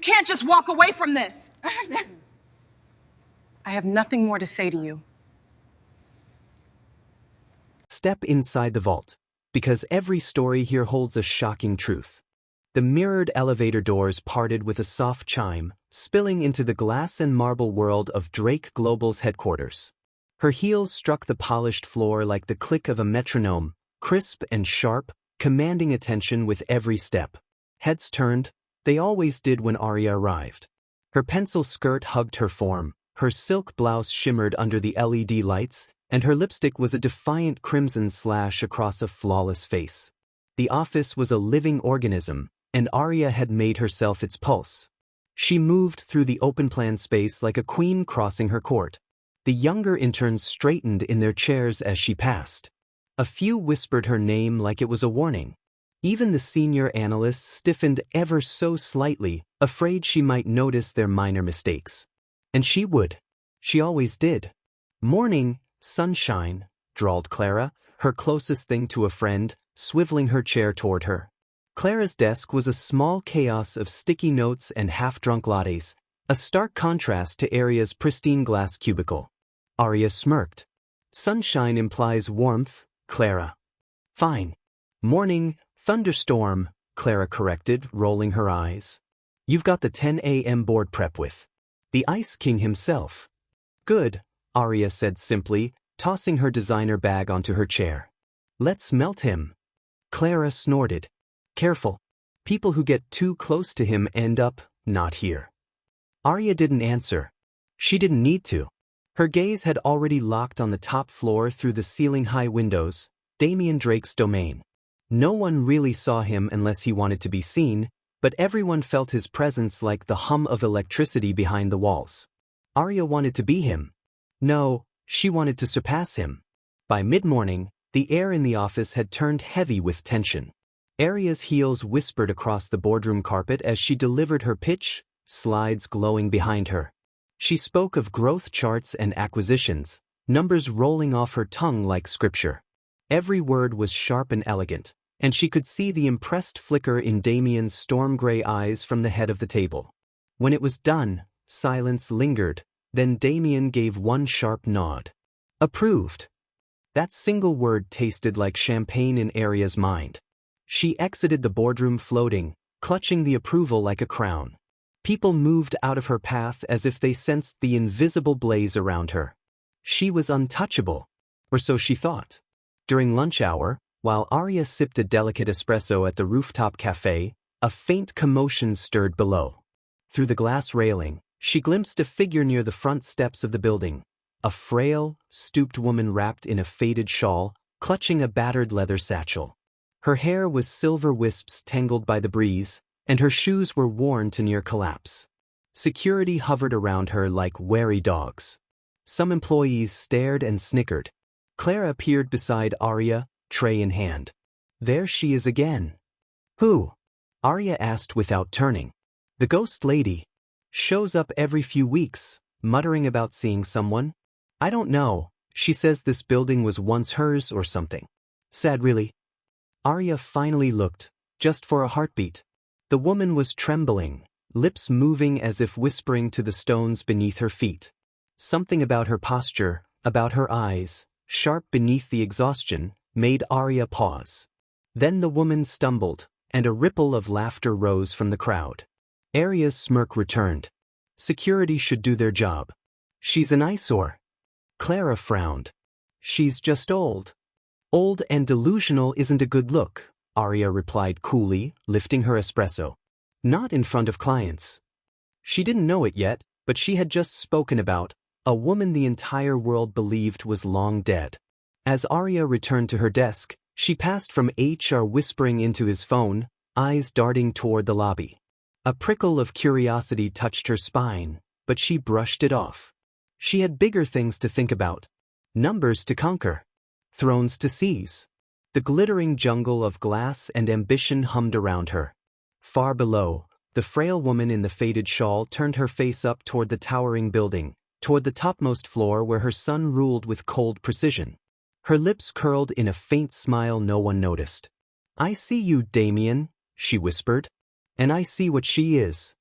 can't just walk away from this. I have nothing more to say to you. Step inside the vault, because every story here holds a shocking truth. The mirrored elevator doors parted with a soft chime, spilling into the glass and marble world of Drake Global's headquarters. Her heels struck the polished floor like the click of a metronome, crisp and sharp, commanding attention with every step. Heads turned, they always did when Arya arrived. Her pencil skirt hugged her form, her silk blouse shimmered under the LED lights, and her lipstick was a defiant crimson slash across a flawless face. The office was a living organism, and Arya had made herself its pulse. She moved through the open-plan space like a queen crossing her court. The younger interns straightened in their chairs as she passed. A few whispered her name like it was a warning. Even the senior analysts stiffened ever so slightly, afraid she might notice their minor mistakes. And she would. She always did. "Morning, sunshine," drawled Clara, her closest thing to a friend, swiveling her chair toward her. Clara's desk was a small chaos of sticky notes and half-drunk lattes, a stark contrast to Arya's pristine glass cubicle. Arya smirked. "Sunshine implies warmth, Clara." "Fine." "Morning, thunderstorm," Clara corrected, rolling her eyes. "You've got the 10 a.m. board prep with the Ice King himself." "Good," Arya said simply, tossing her designer bag onto her chair. "Let's melt him." Clara snorted. "Careful. People who get too close to him end up not here." Arya didn't answer. She didn't need to. Her gaze had already locked on the top floor through the ceiling-high windows, Damian Drake's domain. No one really saw him unless he wanted to be seen, but everyone felt his presence like the hum of electricity behind the walls. Arya wanted to be him. No, she wanted to surpass him. By mid-morning, the air in the office had turned heavy with tension. Arya's heels whispered across the boardroom carpet as she delivered her pitch, slides glowing behind her. She spoke of growth charts and acquisitions, numbers rolling off her tongue like scripture. Every word was sharp and elegant, and she could see the impressed flicker in Damian's storm-gray eyes from the head of the table. When it was done, silence lingered, then Damian gave one sharp nod. Approved. That single word tasted like champagne in Arya's mind. She exited the boardroom floating, clutching the approval like a crown. People moved out of her path as if they sensed the invisible blaze around her. She was untouchable, or so she thought. During lunch hour, while Arya sipped a delicate espresso at the rooftop cafe, a faint commotion stirred below. Through the glass railing, she glimpsed a figure near the front steps of the building, a frail, stooped woman wrapped in a faded shawl, clutching a battered leather satchel. Her hair was silver wisps tangled by the breeze, and her shoes were worn to near collapse. Security hovered around her like wary dogs. Some employees stared and snickered. Clara appeared beside Arya, tray in hand. "There she is again." "Who?" Arya asked without turning. "The ghost lady. Shows up every few weeks, muttering about seeing someone. I don't know, she says this building was once hers or something. Sad really." Arya finally looked, just for a heartbeat. The woman was trembling, lips moving as if whispering to the stones beneath her feet. Something about her posture, about her eyes, sharp beneath the exhaustion, made Arya pause. Then the woman stumbled, and a ripple of laughter rose from the crowd. Arya's smirk returned. Security should do their job. She's an eyesore. Clara frowned. She's just old. Old and delusional isn't a good look, Arya replied coolly, lifting her espresso. Not in front of clients. She didn't know it yet, but she had just spoken about a woman the entire world believed was long dead. As Arya returned to her desk, she passed from HR whispering into his phone, eyes darting toward the lobby. A prickle of curiosity touched her spine, but she brushed it off. She had bigger things to think about. Numbers to conquer. Thrones to seize. The glittering jungle of glass and ambition hummed around her. Far below, the frail woman in the faded shawl turned her face up toward the towering building, toward the topmost floor where her son ruled with cold precision. Her lips curled in a faint smile no one noticed. "I see you, Damian," she whispered. "And I see what she is."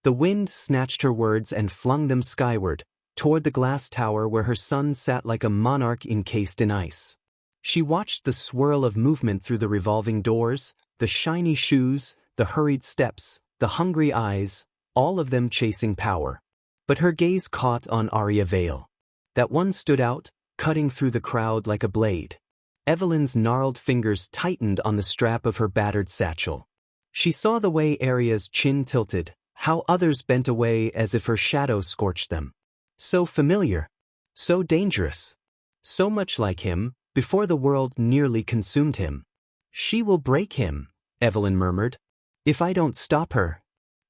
The wind snatched her words and flung them skyward, toward the glass tower where her son sat like a monarch encased in ice. She watched the swirl of movement through the revolving doors, the shiny shoes, the hurried steps, the hungry eyes, all of them chasing power. But her gaze caught on Arya Vale. That one stood out, cutting through the crowd like a blade. Evelyn's gnarled fingers tightened on the strap of her battered satchel. She saw the way Arya's chin tilted, how others bent away as if her shadow scorched them. So familiar. So dangerous. So much like him, before the world nearly consumed him. She will break him, Evelyn murmured. If I don't stop her.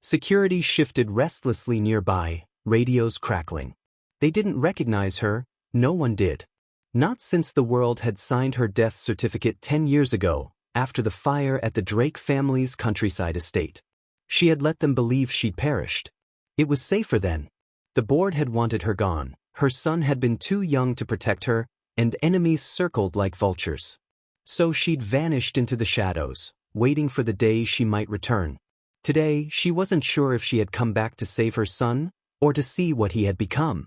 Security shifted restlessly nearby, radios crackling. They didn't recognize her, no one did. Not since the world had signed her death certificate 10 years ago, after the fire at the Drake family's countryside estate. She had let them believe she'd perished. It was safer then. The board had wanted her gone, her son had been too young to protect her, and enemies circled like vultures. So she'd vanished into the shadows, waiting for the day she might return. Today, she wasn't sure if she had come back to save her son, or to see what he had become.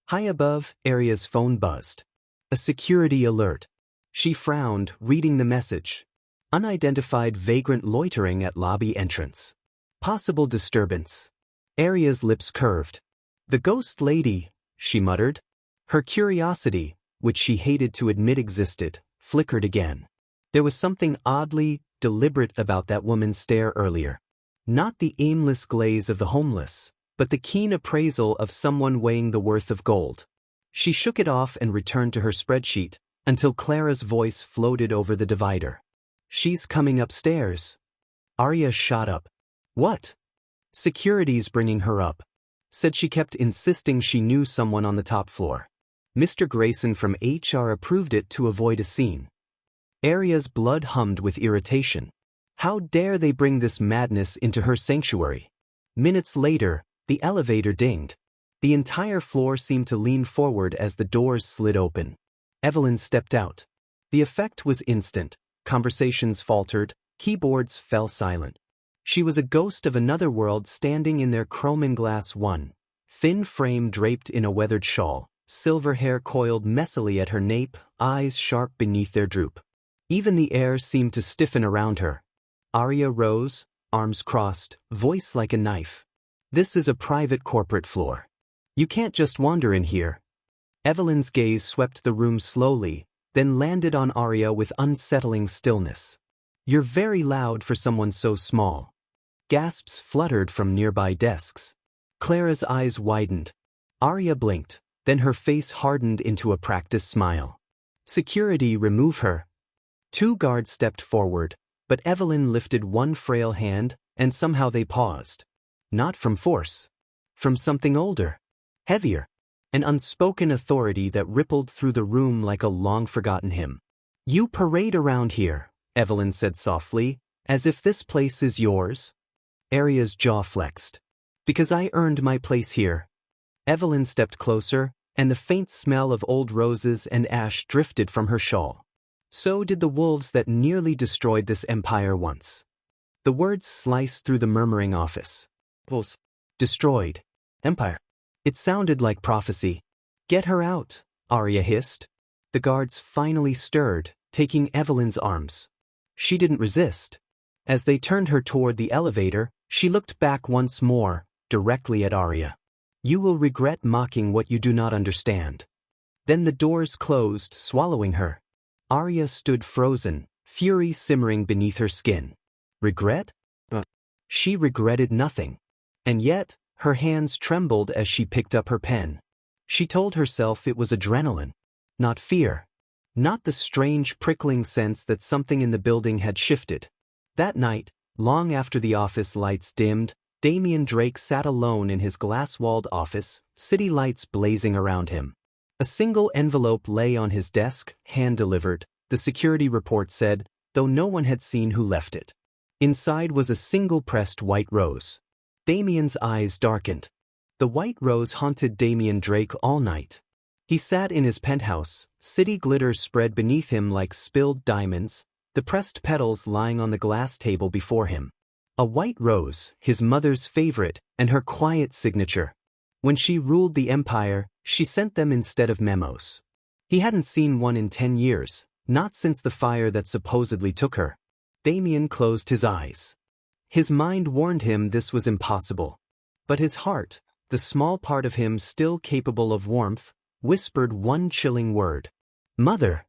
High above, Arya's phone buzzed. A security alert. She frowned, reading the message. Unidentified vagrant loitering at lobby entrance. Possible disturbance. Arya's lips curved. The ghost lady, she muttered. Her curiosity, which she hated to admit existed, flickered again. There was something oddly deliberate about that woman's stare earlier. Not the aimless glaze of the homeless, but the keen appraisal of someone weighing the worth of gold. She shook it off and returned to her spreadsheet, until Clara's voice floated over the divider. She's coming upstairs. Arya shot up. What? Security's bringing her up. Said she kept insisting she knew someone on the top floor. Mr. Grayson from HR approved it to avoid a scene. Arya's blood hummed with irritation. How dare they bring this madness into her sanctuary? Minutes later, the elevator dinged. The entire floor seemed to lean forward as the doors slid open. Evelyn stepped out. The effect was instant. Conversations faltered, keyboards fell silent. She was a ghost of another world standing in their chrome and glass one, thin frame draped in a weathered shawl, silver hair coiled messily at her nape, eyes sharp beneath their droop. Even the air seemed to stiffen around her. Arya rose, arms crossed, voice like a knife. This is a private corporate floor. You can't just wander in here. Evelyn's gaze swept the room slowly, then landed on Arya with unsettling stillness. You're very loud for someone so small. Gasps fluttered from nearby desks. Clara's eyes widened. Arya blinked, then her face hardened into a practiced smile. Security, remove her. 2 guards stepped forward, but Evelyn lifted one frail hand, and somehow they paused. Not from force. From something older. Heavier. An unspoken authority that rippled through the room like a long-forgotten hymn. You parade around here, Evelyn said softly, as if this place is yours. Arya's jaw flexed. Because I earned my place here. Evelyn stepped closer, and the faint smell of old roses and ash drifted from her shawl. So did the wolves that nearly destroyed this empire once. The words sliced through the murmuring office. Wolves. Destroyed. Empire. It sounded like prophecy. Get her out, Arya hissed. The guards finally stirred, taking Evelyn's arms. She didn't resist. As they turned her toward the elevator, she looked back once more, directly at Arya. You will regret mocking what you do not understand. Then the doors closed, swallowing her. Arya stood frozen, fury simmering beneath her skin. Regret? She regretted nothing. And yet, her hands trembled as she picked up her pen. She told herself it was adrenaline, not fear. Not the strange prickling sense that something in the building had shifted. That night, long after the office lights dimmed, Damian Drake sat alone in his glass-walled office, city lights blazing around him. A single envelope lay on his desk, hand-delivered, the security report said, though no one had seen who left it. Inside was a single pressed white rose. Damian's eyes darkened. The white rose haunted Damian Drake all night. He sat in his penthouse, city glitter spread beneath him like spilled diamonds, the pressed petals lying on the glass table before him. A white rose, his mother's favorite, and her quiet signature. When she ruled the empire, she sent them instead of memos. He hadn't seen one in 10 years, not since the fire that supposedly took her. Damien closed his eyes. His mind warned him this was impossible. But his heart, the small part of him still capable of warmth, whispered one chilling word. Mother.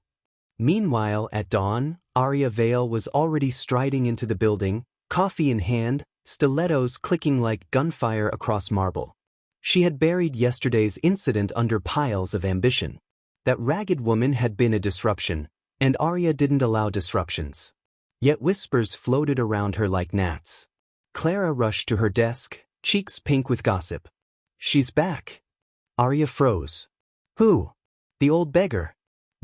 Meanwhile, at dawn, Arya Vale was already striding into the building, coffee in hand, stilettos clicking like gunfire across marble. She had buried yesterday's incident under piles of ambition. That ragged woman had been a disruption, and Arya didn't allow disruptions. Yet whispers floated around her like gnats. Clara rushed to her desk, cheeks pink with gossip. She's back. Arya froze. Who? The old beggar.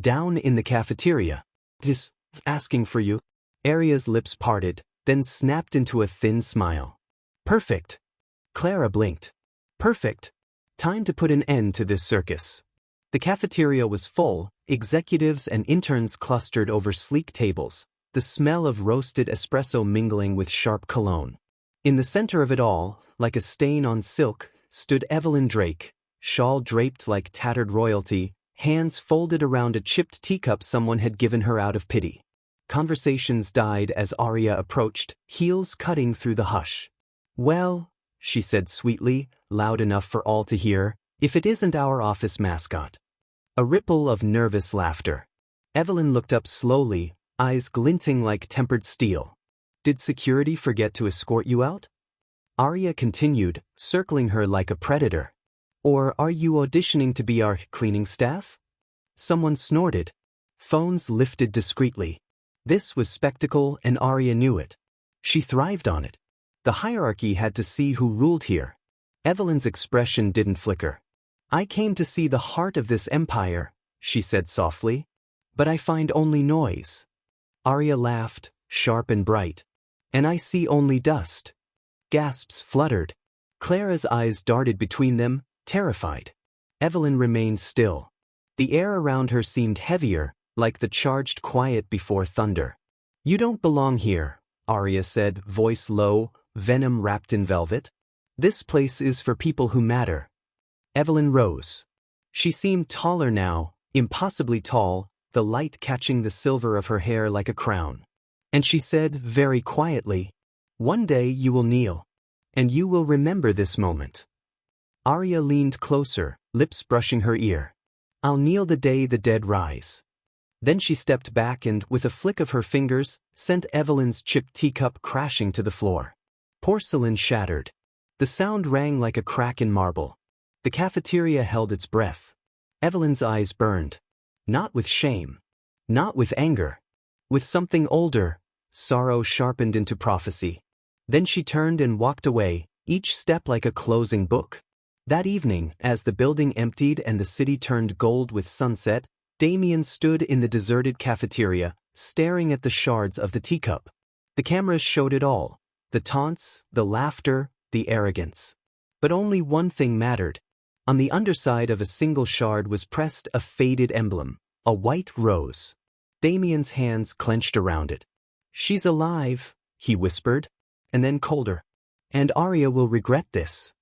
Down in the cafeteria. He's asking for you. Arya's lips parted, then snapped into a thin smile. Perfect. Clara blinked. Perfect. Time to put an end to this circus. The cafeteria was full, executives and interns clustered over sleek tables, the smell of roasted espresso mingling with sharp cologne. In the center of it all, like a stain on silk, stood Evelyn Drake, shawl draped like tattered royalty, hands folded around a chipped teacup someone had given her out of pity. Conversations died as Arya approached, heels cutting through the hush. Well, she said sweetly, loud enough for all to hear, if it isn't our office mascot. A ripple of nervous laughter. Evelyn looked up slowly, eyes glinting like tempered steel. Did security forget to escort you out? Arya continued, circling her like a predator. Or are you auditioning to be our cleaning staff? Someone snorted. Phones lifted discreetly. This was spectacle and Arya knew it. She thrived on it. The hierarchy had to see who ruled here. Evelyn's expression didn't flicker. I came to see the heart of this empire, she said softly. But I find only noise. Arya laughed, sharp and bright. And I see only dust. Gasps fluttered. Clara's eyes darted between them, terrified. Evelyn remained still. The air around her seemed heavier, like the charged quiet before thunder. You don't belong here, Arya said, voice low, venom wrapped in velvet. This place is for people who matter. Evelyn rose. She seemed taller now, impossibly tall, the light catching the silver of her hair like a crown. And she said very quietly, one day you will kneel. And you will remember this moment. Arya leaned closer, lips brushing her ear. I'll kneel the day the dead rise. Then she stepped back and, with a flick of her fingers, sent Evelyn's chipped teacup crashing to the floor. Porcelain shattered. The sound rang like a crack in marble. The cafeteria held its breath. Evelyn's eyes burned. Not with shame. Not with anger. With something older, sorrow sharpened into prophecy. Then she turned and walked away, each step like a closing book. That evening, as the building emptied and the city turned gold with sunset, Damien stood in the deserted cafeteria, staring at the shards of the teacup. The cameras showed it all. The taunts, the laughter, the arrogance. But only one thing mattered. On the underside of a single shard was pressed a faded emblem, a white rose. Damien's hands clenched around it. She's alive, he whispered, and then colder. And Arya will regret this.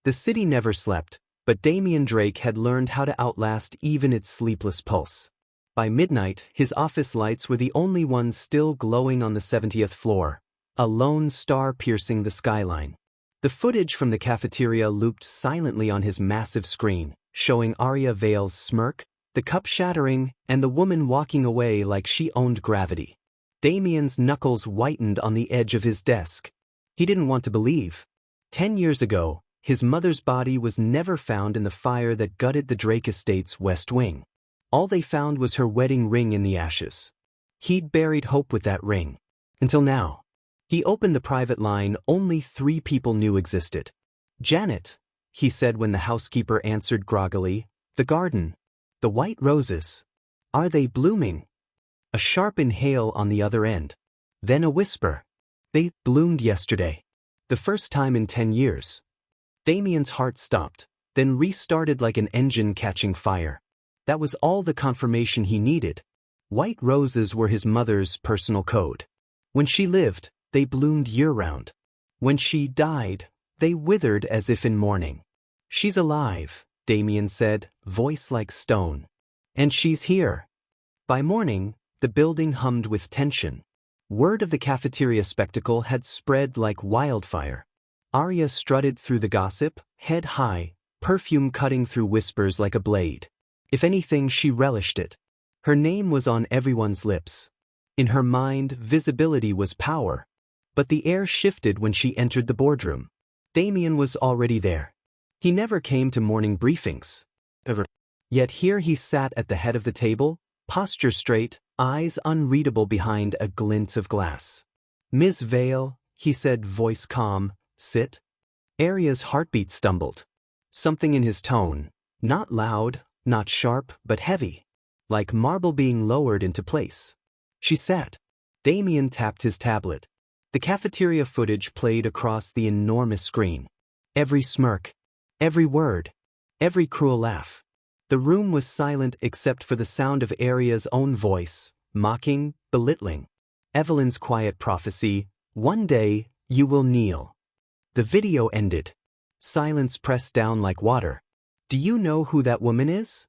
The city never slept, but Damien Drake had learned how to outlast even its sleepless pulse. By midnight, his office lights were the only ones still glowing on the 70th floor, a lone star piercing the skyline. The footage from the cafeteria looped silently on his massive screen, showing Arya Vale's smirk, the cup shattering, and the woman walking away like she owned gravity. Damien's knuckles whitened on the edge of his desk. He didn't want to believe. 10 years ago, his mother's body was never found in the fire that gutted the Drake estate's west wing. All they found was her wedding ring in the ashes. He'd buried hope with that ring. Until now. He opened the private line only 3 people knew existed. Janet, he said when the housekeeper answered groggily, the garden. The white roses. Are they blooming? A sharp inhale on the other end. Then a whisper. They bloomed yesterday. The first time in 10 years. Damien's heart stopped, then restarted like an engine catching fire. That was all the confirmation he needed. White roses were his mother's personal code. When she lived, they bloomed year-round. When she died, they withered as if in mourning. "She's alive," Damien said, voice like stone. "And she's here." By morning, the building hummed with tension. Word of the cafeteria spectacle had spread like wildfire. Arya strutted through the gossip, head high, perfume cutting through whispers like a blade. If anything, she relished it. Her name was on everyone's lips. In her mind, visibility was power. But the air shifted when she entered the boardroom. Damien was already there. He never came to morning briefings. Yet here he sat at the head of the table, posture straight, eyes unreadable behind a glint of glass. "Ms. Vale," he said, voice calm, "sit." Arya's heartbeat stumbled. Something in his tone, not loud, not sharp, but heavy, like marble being lowered into place. She sat. Damien tapped his tablet. The cafeteria footage played across the enormous screen. Every smirk, every word, every cruel laugh. The room was silent except for the sound of Arya's own voice, mocking, belittling. Evelyn's quiet prophecy, "One day, you will kneel." The video ended. Silence pressed down like water. "Do you know who that woman is?"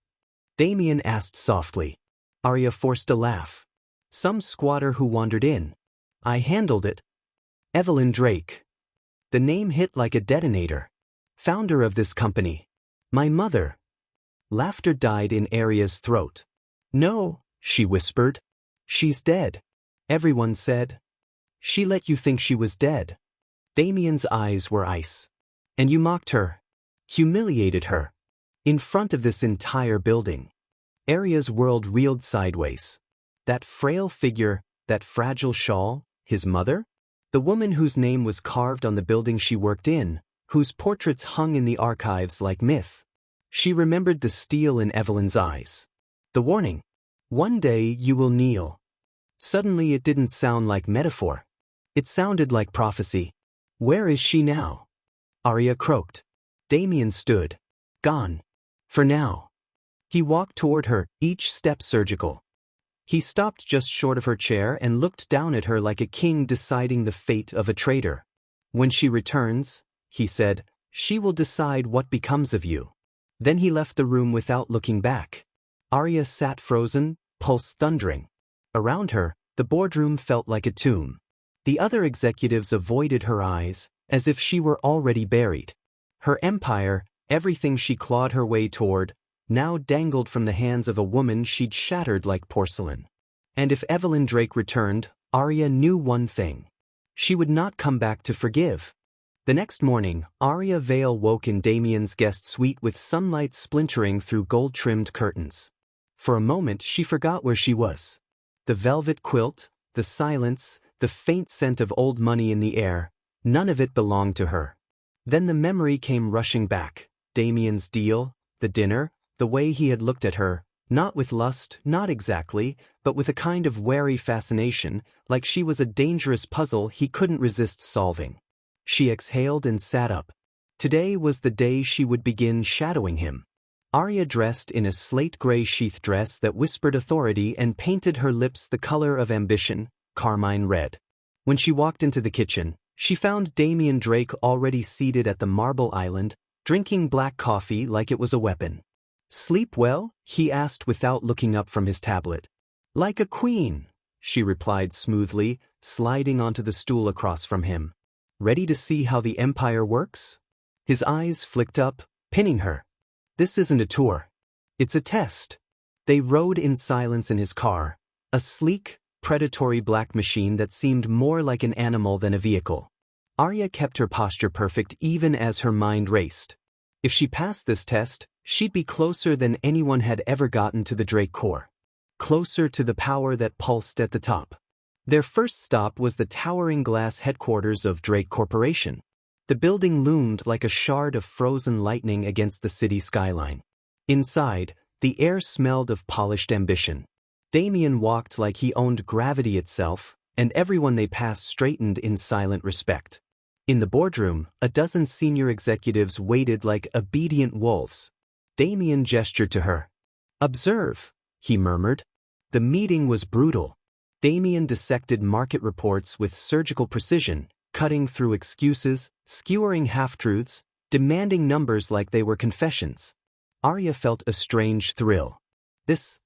Damien asked softly. Arya forced a laugh. "Some squatter who wandered in. I handled it." "Evelyn Drake." The name hit like a detonator. "Founder of this company. My mother." Laughter died in Arya's throat. "No," she whispered. "She's dead." Everyone said. "She let you think she was dead." Damien's eyes were ice. "And you mocked her. Humiliated her. In front of this entire building." Arya's world reeled sideways. That frail figure, that fragile shawl, his mother? The woman whose name was carved on the building she worked in, whose portraits hung in the archives like myth. She remembered the steel in Evelyn's eyes. The warning. "One day you will kneel." Suddenly it didn't sound like metaphor. It sounded like prophecy. "Where is she now?" Arya croaked. Damien stood. "Gone. For now." He walked toward her, each step surgical. He stopped just short of her chair and looked down at her like a king deciding the fate of a traitor. "When she returns," he said, "she will decide what becomes of you." Then he left the room without looking back. Arya sat frozen, pulse thundering. Around her, the boardroom felt like a tomb. The other executives avoided her eyes, as if she were already buried. Her empire, everything she clawed her way toward, now dangled from the hands of a woman she'd shattered like porcelain. And if Evelyn Drake returned, Arya knew one thing. She would not come back to forgive. The next morning, Arya Vale woke in Damien's guest suite with sunlight splintering through gold-trimmed curtains. For a moment she forgot where she was. The velvet quilt, the silence, the faint scent of old money in the air, none of it belonged to her. Then the memory came rushing back. Damien's deal, the dinner, the way he had looked at her, not with lust, not exactly, but with a kind of wary fascination, like she was a dangerous puzzle he couldn't resist solving. She exhaled and sat up. Today was the day she would begin shadowing him. Arya dressed in a slate-gray sheath dress that whispered authority and painted her lips the color of ambition, carmine red. When she walked into the kitchen, she found Damien Drake already seated at the marble island, drinking black coffee like it was a weapon. "Sleep well?" he asked without looking up from his tablet. "Like a queen," she replied smoothly, sliding onto the stool across from him. "Ready to see how the empire works?" His eyes flicked up, pinning her. "This isn't a tour. It's a test." They rode in silence in his car, a sleek, predatory black machine that seemed more like an animal than a vehicle. Arya kept her posture perfect even as her mind raced. If she passed this test, she'd be closer than anyone had ever gotten to the Drake core. Closer to the power that pulsed at the top. Their first stop was the towering glass headquarters of Drake Corporation. The building loomed like a shard of frozen lightning against the city skyline. Inside, the air smelled of polished ambition. Damien walked like he owned gravity itself, and everyone they passed straightened in silent respect. In the boardroom, a dozen senior executives waited like obedient wolves. Damien gestured to her. "Observe," he murmured. The meeting was brutal. Damien dissected market reports with surgical precision, cutting through excuses, skewering half-truths, demanding numbers like they were confessions. Arya felt a strange thrill. This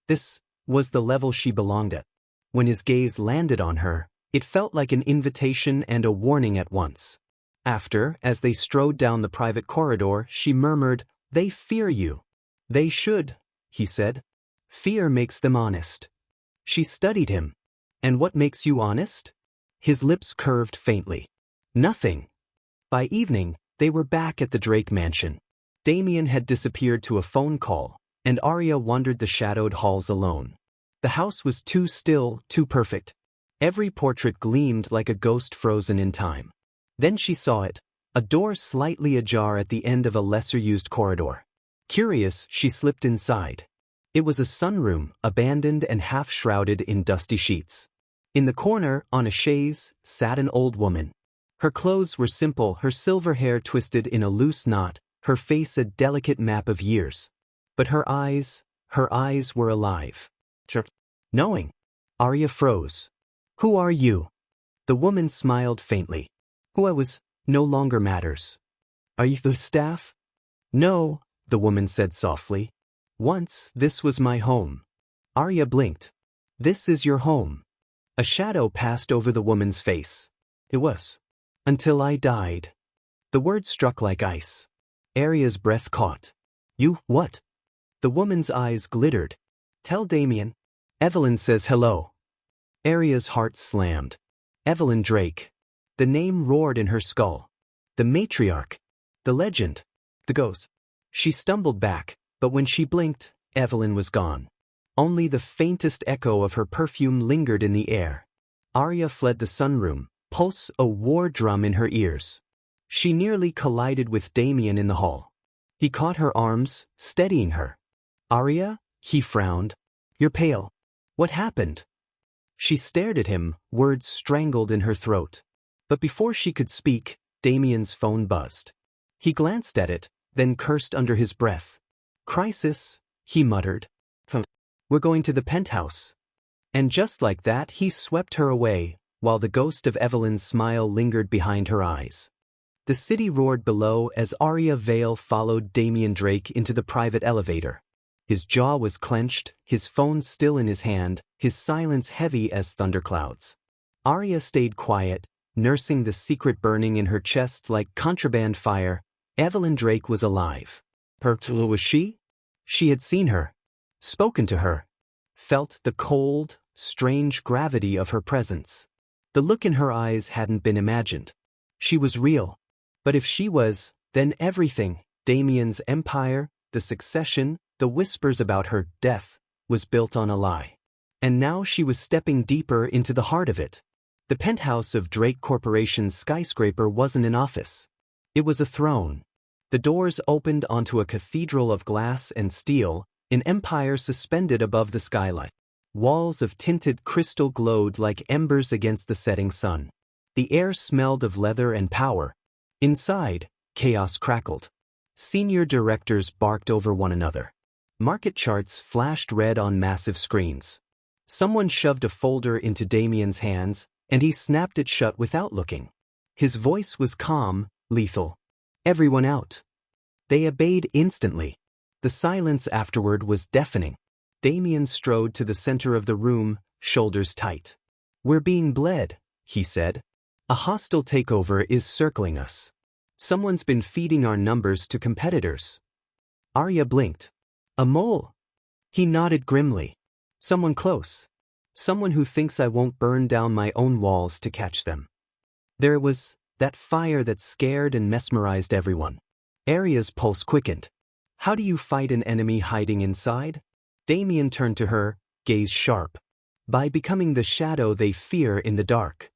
was the level she belonged at. When his gaze landed on her, it felt like an invitation and a warning at once. After, as they strode down the private corridor, she murmured, "They fear you." "They should," he said. "Fear makes them honest." She studied him. "And what makes you honest?" His lips curved faintly. "Nothing." By evening, they were back at the Drake mansion. Damien had disappeared to a phone call, and Arya wandered the shadowed halls alone. The house was too still, too perfect. Every portrait gleamed like a ghost frozen in time. Then she saw it, a door slightly ajar at the end of a lesser-used corridor. Curious, she slipped inside. It was a sunroom, abandoned and half-shrouded in dusty sheets. In the corner, on a chaise, sat an old woman. Her clothes were simple, her silver hair twisted in a loose knot, her face a delicate map of years. But her eyes were alive. Knowing. Arya froze. "Who are you?" The woman smiled faintly. "Who I was no longer matters." "Are you the staff?" "No," the woman said softly. "Once, this was my home." Arya blinked. "This is your home." A shadow passed over the woman's face. "It was. Until I died." The words struck like ice. Arya's breath caught. "You, what?" The woman's eyes glittered. "Tell Damien. Evelyn says hello." Arya's heart slammed. Evelyn Drake. The name roared in her skull. The matriarch. The legend. The ghost. She stumbled back, but when she blinked, Evelyn was gone. Only the faintest echo of her perfume lingered in the air. Arya fled the sunroom, pulse a war drum in her ears. She nearly collided with Damien in the hall. He caught her arms, steadying her. "Arya?" He frowned. "You're pale. What happened?" She stared at him, words strangled in her throat. But before she could speak, Damien's phone buzzed. He glanced at it, then cursed under his breath. "Crisis," he muttered. "We're going to the penthouse." And just like that, he swept her away, while the ghost of Evelyn's smile lingered behind her eyes. The city roared below as Arya Vale followed Damien Drake into the private elevator. His jaw was clenched, his phone still in his hand, his silence heavy as thunderclouds. Arya stayed quiet, nursing the secret burning in her chest like contraband fire. Evelyn Drake was alive. Was she? She had seen her, spoken to her, felt the cold, strange gravity of her presence. The look in her eyes hadn't been imagined. She was real. But if she was, then everything, Damien's empire, the succession, the whispers about her death, was built on a lie. And now she was stepping deeper into the heart of it. The penthouse of Drake Corporation's skyscraper wasn't an office. It was a throne. The doors opened onto a cathedral of glass and steel, an empire suspended above the skyline. Walls of tinted crystal glowed like embers against the setting sun. The air smelled of leather and power. Inside, chaos crackled. Senior directors barked over one another. Market charts flashed red on massive screens. Someone shoved a folder into Damien's hands, and he snapped it shut without looking. His voice was calm, lethal. "Everyone out." They obeyed instantly. The silence afterward was deafening. Damien strode to the center of the room, shoulders tight. "We're being bled," he said. "A hostile takeover is circling us. Someone's been feeding our numbers to competitors." Arya blinked. "A mole?" He nodded grimly. "Someone close. Someone who thinks I won't burn down my own walls to catch them." There was that fire that scared and mesmerized everyone. Arya's pulse quickened. "How do you fight an enemy hiding inside?" Damien turned to her, gaze sharp. "By becoming the shadow they fear in the dark."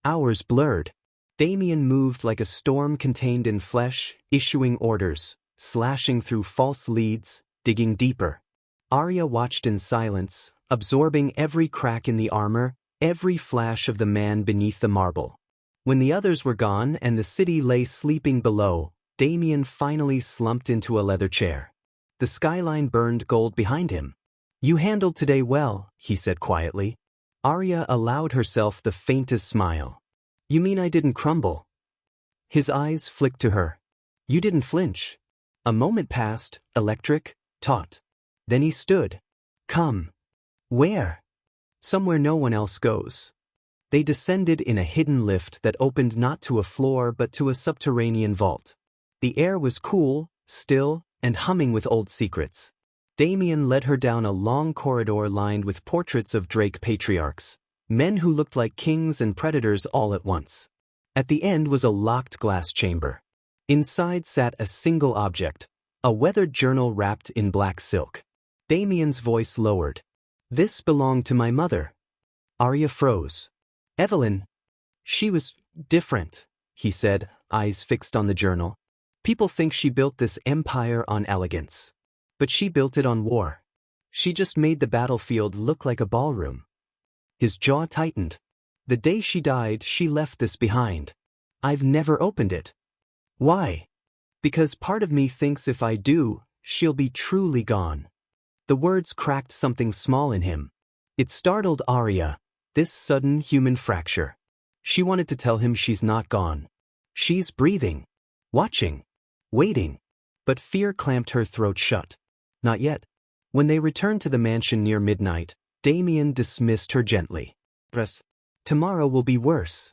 Hours blurred. Damien moved like a storm contained in flesh, issuing orders, slashing through false leads, digging deeper. Arya watched in silence, absorbing every crack in the armor, every flash of the man beneath the marble. When the others were gone and the city lay sleeping below, Damien finally slumped into a leather chair. The skyline burned gold behind him. "You handled today well," he said quietly. Arya allowed herself the faintest smile. You mean I didn't crumble? His eyes flicked to her. You didn't flinch. A moment passed, electric, taut. Then he stood. Come. Where? Somewhere no one else goes. They descended in a hidden lift that opened not to a floor but to a subterranean vault. The air was cool, still, and humming with old secrets. Damien led her down a long corridor lined with portraits of Drake patriarchs, men who looked like kings and predators all at once. At the end was a locked glass chamber. Inside sat a single object, a weathered journal wrapped in black silk. Damien's voice lowered. This belonged to my mother. Arya froze. Evelyn. She was different, he said, eyes fixed on the journal. People think she built this empire on elegance. But she built it on war. She just made the battlefield look like a ballroom. His jaw tightened. The day she died, she left this behind. I've never opened it. Why? Because part of me thinks if I do, she'll be truly gone. The words cracked something small in him. It startled Arya, this sudden human fracture. She wanted to tell him she's not gone. She's breathing, watching, waiting. But fear clamped her throat shut. Not yet. When they returned to the mansion near midnight, Damien dismissed her gently. Tomorrow will be worse.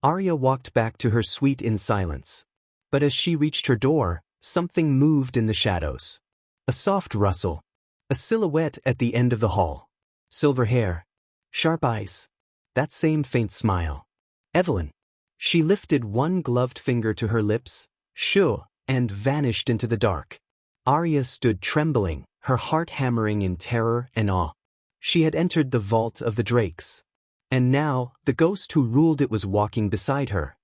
Arya walked back to her suite in silence. But as she reached her door, something moved in the shadows. A soft rustle. A silhouette at the end of the hall. Silver hair. Sharp eyes. That same faint smile. Evelyn. She lifted one gloved finger to her lips, shoo, and vanished into the dark. Arya stood trembling, her heart hammering in terror and awe. She had entered the vault of the Drakes. And now, the ghost who ruled it was walking beside her.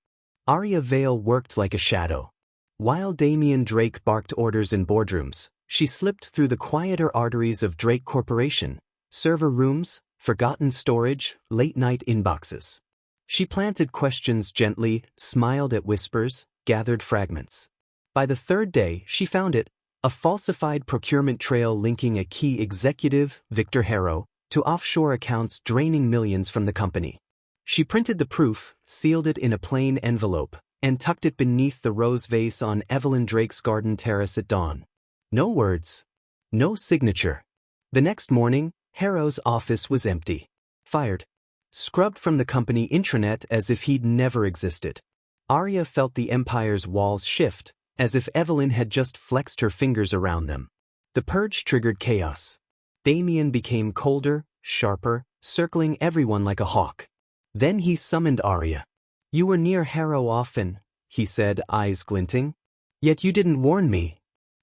Arya Vale worked like a shadow. While Damien Drake barked orders in boardrooms, she slipped through the quieter arteries of Drake Corporation, server rooms, forgotten storage, late-night inboxes. She planted questions gently, smiled at whispers, gathered fragments. By the third day, she found it, a falsified procurement trail linking a key executive, Victor Harrow, to offshore accounts draining millions from the company. She printed the proof, sealed it in a plain envelope, and tucked it beneath the rose vase on Evelyn Drake's garden terrace at dawn. No words. No signature. The next morning, Harrow's office was empty. Fired. Scrubbed from the company intranet as if he'd never existed. Arya felt the Empire's walls shift, as if Evelyn had just flexed her fingers around them. The purge triggered chaos. Damien became colder, sharper, circling everyone like a hawk. Then he summoned Arya. You were near Harrow often, he said, eyes glinting. Yet you didn't warn me.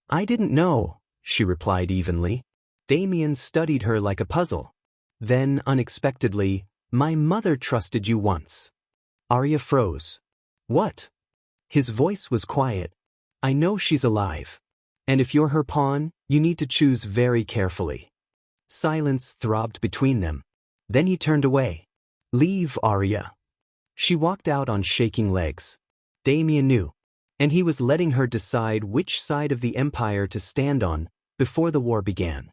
I didn't know, she replied evenly. Damien studied her like a puzzle. Then, unexpectedly, my mother trusted you once. Arya froze. What? His voice was quiet. I know she's alive. And if you're her pawn, you need to choose very carefully. Silence throbbed between them. Then he turned away. Leave, Arya. She walked out on shaking legs. Damien knew. And he was letting her decide which side of the Empire to stand on before the war began.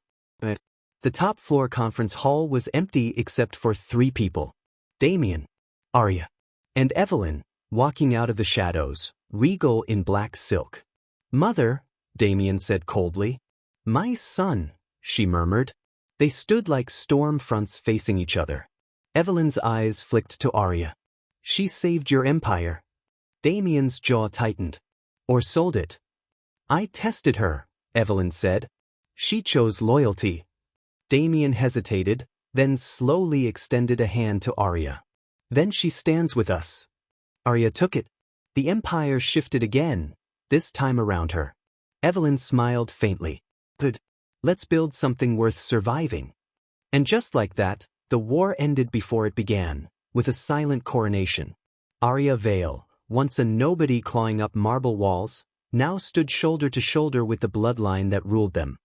The top floor conference hall was empty except for 3 people. Damien, Arya, and Evelyn, walking out of the shadows, regal in black silk. Mother, Damien said coldly. My son, she murmured. They stood like storm fronts facing each other. Evelyn's eyes flicked to Arya. She saved your empire. Damien's jaw tightened. Or sold it. I tested her, Evelyn said. She chose loyalty. Damien hesitated, then slowly extended a hand to Arya. Then she stands with us. Arya took it. The empire shifted again, this time around her. Evelyn smiled faintly. Good. Let's build something worth surviving. And just like that, the war ended before it began, with a silent coronation. Arya Vale, once a nobody clawing up marble walls, now stood shoulder to shoulder with the bloodline that ruled them.